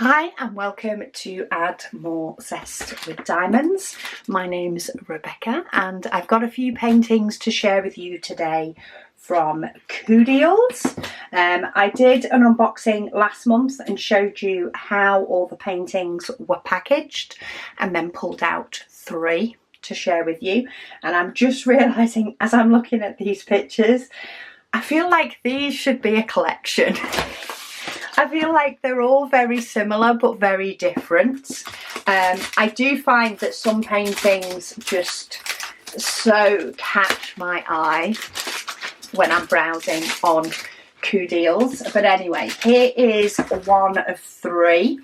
Hi and welcome to Add More Zest with Diamonds. My name's Rebecca and I've got a few paintings to share with you today from CooDeals. I did an unboxing last month and showed you how all the paintings were packaged and then pulled out 3 to share with you. And I'm just realising as I'm looking at these pictures, I feel like these should be a collection. I feel like they're all very similar but very different. I do find that some paintings just so catch my eye when I'm browsing on CooDeals. But anyway, here is one of 3.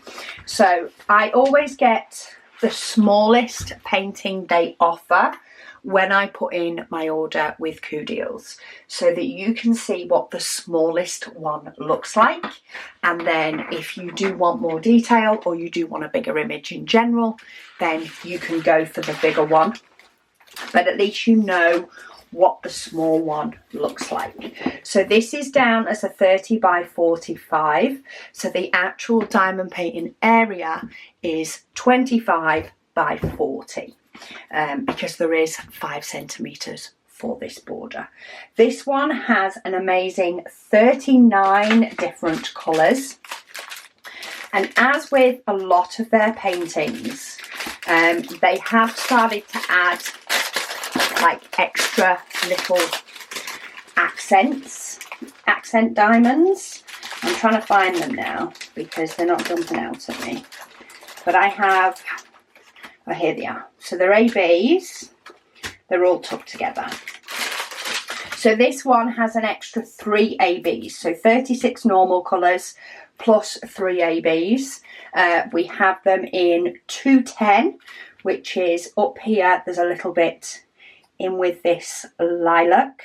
So I always get the smallest painting they offer when I put in my order with CooDeals, so that you can see what the smallest one looks like. And then if you do want more detail or you do want a bigger image in general, then you can go for the bigger one. But at least you know what the small one looks like. So this is down as a 30 by 45. So the actual diamond painting area is 25 by 40. Because there is 5 centimetres for this border. This one has an amazing 39 different colours, and as with a lot of their paintings, they have started to add like extra little accent diamonds. I'm trying to find them now because they're not jumping out at me, but I have. Oh, here they are. So they're ABs. They're all tucked together. So this one has an extra 3 ABs. So 36 normal colours plus 3 ABs. We have them in 210, which is up here. There's a little bit in with this lilac.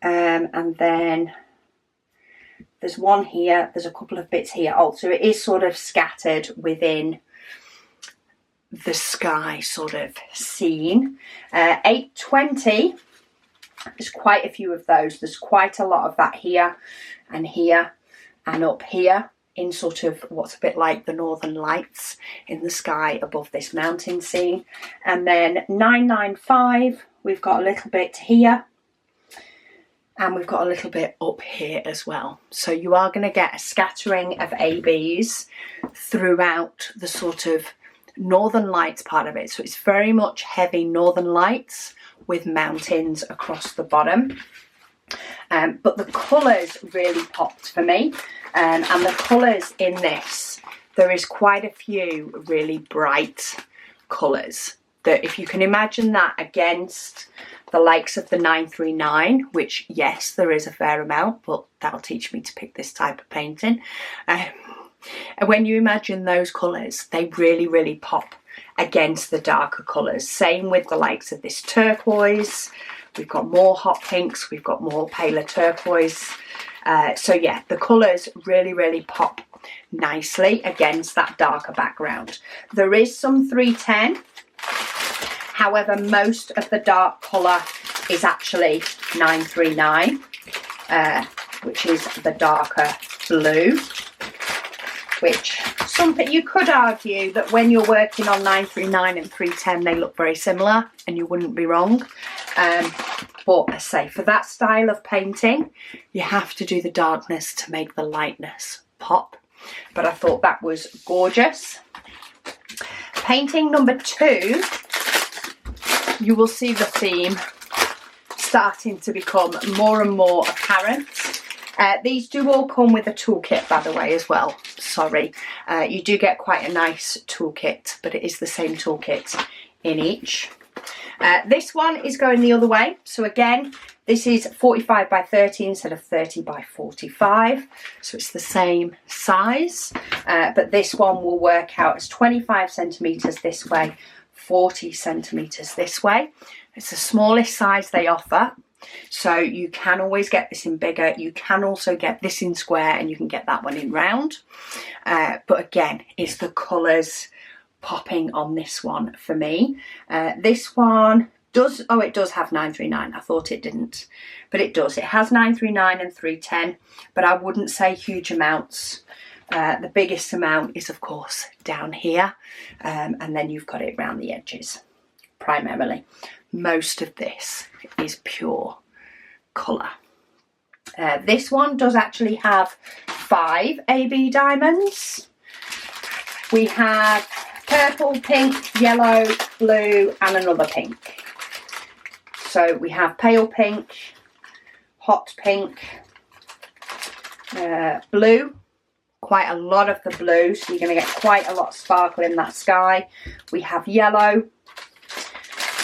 And then there's one here. There's a couple of bits here. Oh, so it is sort of scattered within the sky sort of scene. 820, there's quite a few of those. There's quite a lot of that here and up here in sort of what's a bit like the northern lights in the sky above this mountain scene. And then 995, we've got a little bit here and we've got a little bit up here as well. So you are going to get a scattering of ABs throughout the sort of northern lights part of it. So it's very much heavy northern lights with mountains across the bottom. But the colours really popped for me. And the colours in this, there is quite a few really bright colours. That if you can imagine that against the likes of the 939, which yes, there is a fair amount, but that'll teach me to pick this type of painting. And when you imagine those colours, they really, really pop against the darker colours. Same with the likes of this turquoise. We've got more hot pinks. We've got more paler turquoise. So yeah, the colours really, really pop nicely against that darker background. There is some 310. However, most of the dark colour is actually 939, which is the darker blue. Which you could argue that when you're working on 939 and 310, they look very similar, and you wouldn't be wrong. But I say, for that style of painting, you have to do the darkness to make the lightness pop. But I thought that was gorgeous. Painting number 2, you will see the theme starting to become more and more apparent. These do all come with a toolkit, by the way, as well. Sorry, you do get quite a nice toolkit, but it is the same toolkit in each. This one is going the other way. So again, this is 45 by 30 instead of 30 by 45. So it's the same size, but this one will work out as 25 centimetres this way, 40 centimetres this way. It's the smallest size they offer. So you can always get this in bigger. You can also get this in square and you can get that one in round. But again, it's the colours popping on this one for me. This one does, oh, it does have 939. I thought it didn't, but it does. It has 939 and 310, but I wouldn't say huge amounts The biggest amount is of course down here, and then you've got it around the edges primarily. Most of this is pure colour. This one does actually have 5 AB diamonds. We have purple, pink, yellow, blue and another pink. So we have pale pink, hot pink, blue, quite a lot of the blue, so you're going to get quite a lot of sparkle in that sky. We have yellow,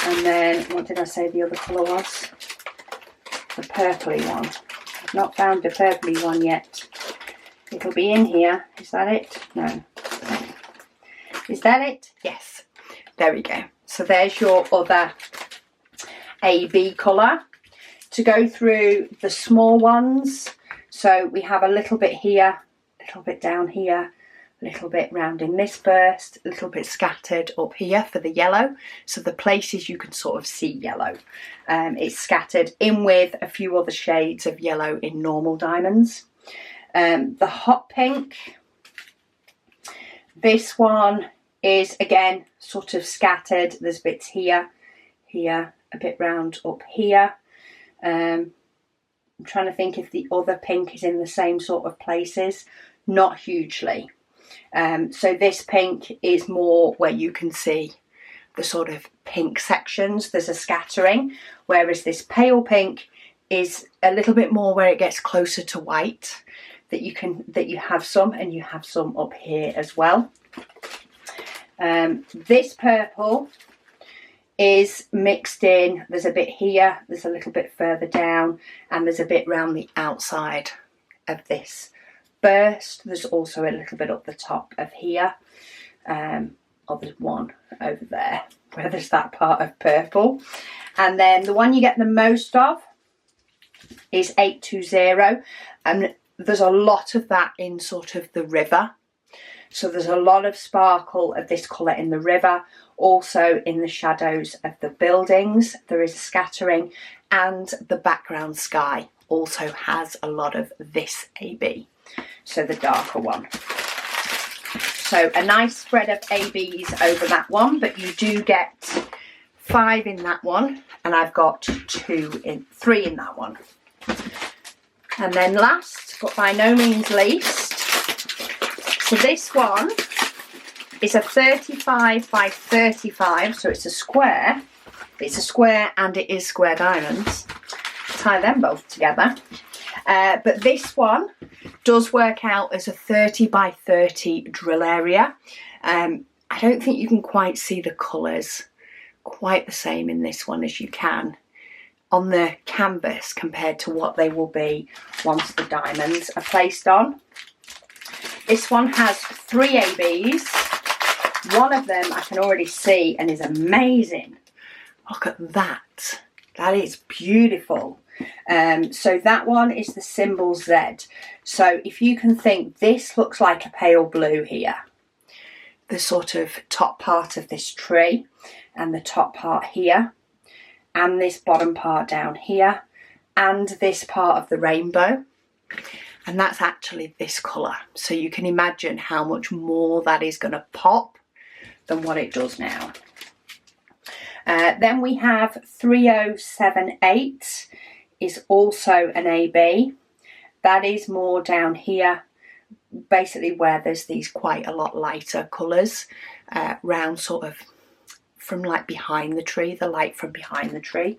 and then what did I say the other colour was? The purpley one. I've not found the purpley one yet. It'll be in here. Is that it? No. Is that it? Yes. There we go. So there's your other AB colour. To go through the small ones, so we have a little bit here, a little bit down here, a little bit round in this burst, a little bit scattered up here for the yellow. So the places you can sort of see yellow, it's scattered in with a few other shades of yellow in normal diamonds. The hot pink, this one is again sort of scattered. There's bits here, here, a bit round up here. I'm trying to think if the other pink is in the same sort of places. Not hugely. So this pink is more where you can see the sort of pink sections. There's a scattering, whereas this pale pink is a little bit more where it gets closer to white. That you have some, and you have some up here as well. This purple is mixed in. There's a bit here, there's a little bit further down, and there's a bit round the outside of this burst. There's also a little bit up the top of here. There's one over there where there's that part of purple. And then the one you get the most of is 820, and there's a lot of that in sort of the river. So there's a lot of sparkle of this colour in the river, also in the shadows of the buildings. There is a scattering, and the background sky also has a lot of this AB, so the darker one. So a nice spread of ABs over that one, but you do get 5 in that one, and I've got 3 in that one. And then last, but by no means least, so this one is a 35 by 35, so it's a square. It's a square and it is square diamonds. Tie them both together. But this one does work out as a 30 by 30 drill area. I don't think you can quite see the colours quite the same in this one as you can on the canvas compared to what they will be once the diamonds are placed on. This one has 3 ABs. One of them I can already see and is amazing. Look at that. That is beautiful. So that one is the symbol Z. So if you can think, this looks like a pale blue here. The sort of top part of this tree, and the top part here, and this bottom part down here, and this part of the rainbow. And that's actually this colour. So you can imagine how much more that is going to pop than what it does now. Then we have 3078 is also an AB. That is more down here, basically where there's these quite a lot lighter colours, round sort of from like behind the tree, the light from behind the tree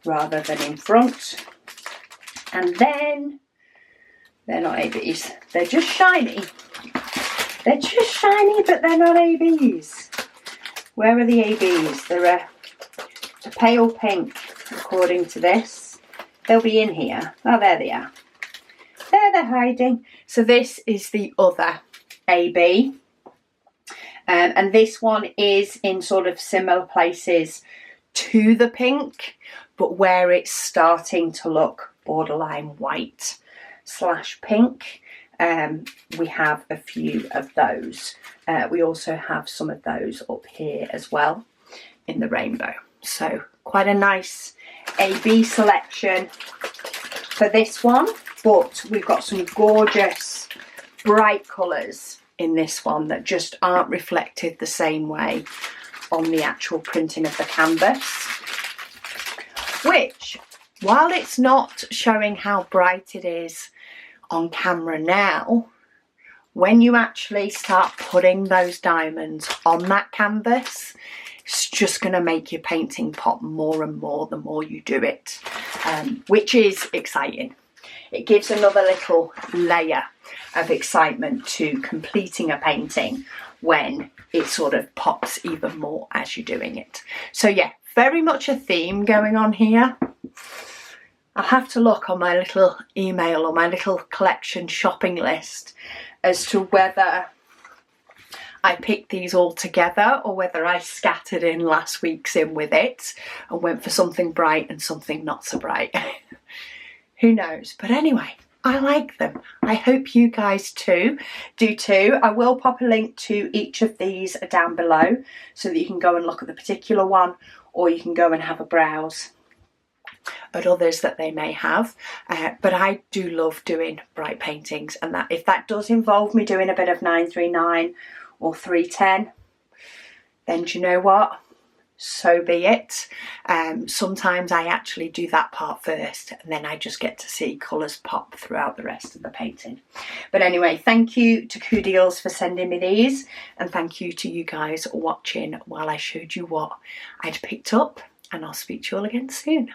rather than in front. And then they're not ABs, they're just shiny. They're just shiny, but they're not ABs. Where are the ABs? They're a pale pink, according to this. They'll be in here. Oh, there they are. There they're hiding. So this is the other AB. And this one is in sort of similar places to the pink, but where it's starting to look borderline white / pink. We have a few of those. We also have some of those up here as well in the rainbow. So quite a nice AB selection for this one, but we've got some gorgeous bright colours in this one that just aren't reflected the same way on the actual printing of the canvas, which, while it's not showing how bright it is on camera now, when you actually start putting those diamonds on that canvas, it's just going to make your painting pop more and more the more you do it, which is exciting. It gives another little layer of excitement to completing a painting when it sort of pops even more as you're doing it. So yeah, very much a theme going on here. I'll have to look on my little email or my little collection shopping list as to whether I picked these all together or whether I scattered in last week's in with it and went for something bright and something not so bright. Who knows? But anyway, I like them. I hope you guys do too. I will pop a link to each of these down below so that you can go and look at the particular one, or you can go and have a browse at others that they may have. But I do love doing bright paintings, and that if that does involve me doing a bit of 939 or 310, then do you know what? So be it. Sometimes I actually do that part first, and then I just get to see colours pop throughout the rest of the painting. But anyway, thank you to CooDeals for sending me these, and thank you to you guys watching while I showed you what I'd picked up, and I'll speak to you all again soon.